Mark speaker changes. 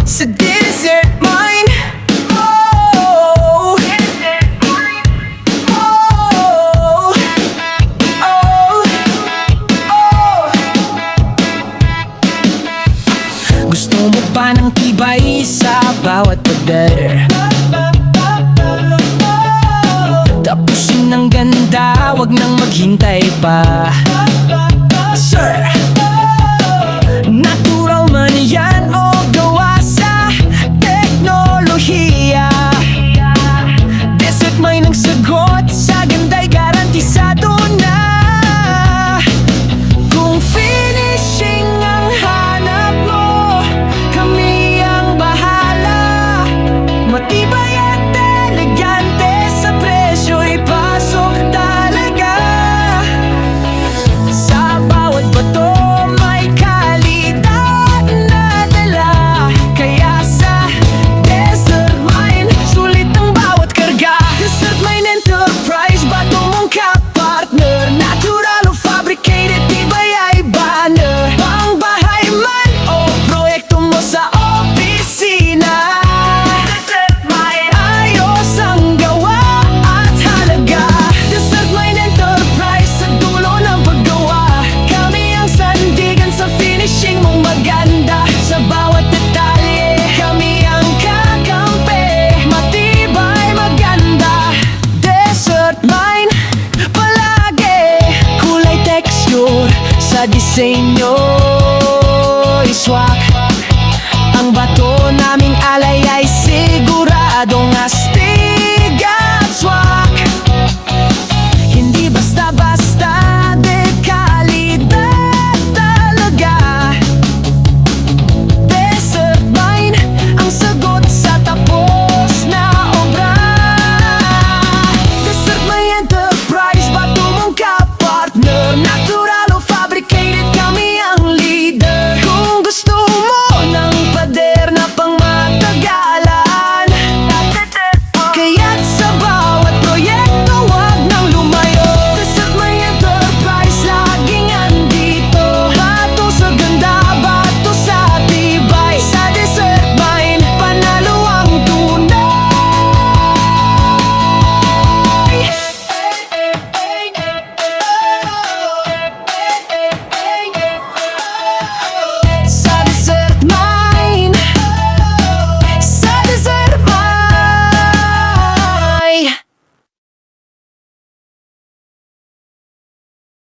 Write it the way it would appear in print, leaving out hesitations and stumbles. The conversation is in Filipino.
Speaker 1: sa desert mine. Oh, oh, oh, oh. Gusto mo pa ng tibay sa bawat pader? Tapusin ng ganda, wag nang maghintay pa. Sir, natural man yan o gawa sa teknolohiya. Desert mine ang sagot, sa ganda'y garantisado na. Kung finishing ang hanap mo, kami ang bahala. Matibay at elegante, sa presyo'y pasok talaga. Sa bawat bato may kalidad na dala, kaya sa desert mine sulit ang bawat karga. Desert mine enterprise, bato mong ka-partner. Natural o fabricated, tibay ay banner. Pang bahay man o proyekto mo sa opisina, Desert mine ayos ang gawa at halaga. Desert mine enterprise, sa dulo ng paggawa, kami ang sandigan sa finishing mong maganda. Sa bawat detalye, kami ang kakampi. Matibay, maganda, desert mine palagi. Kulay texture sa disenyo, swak. Ang bato naming alay ay siguradong astig.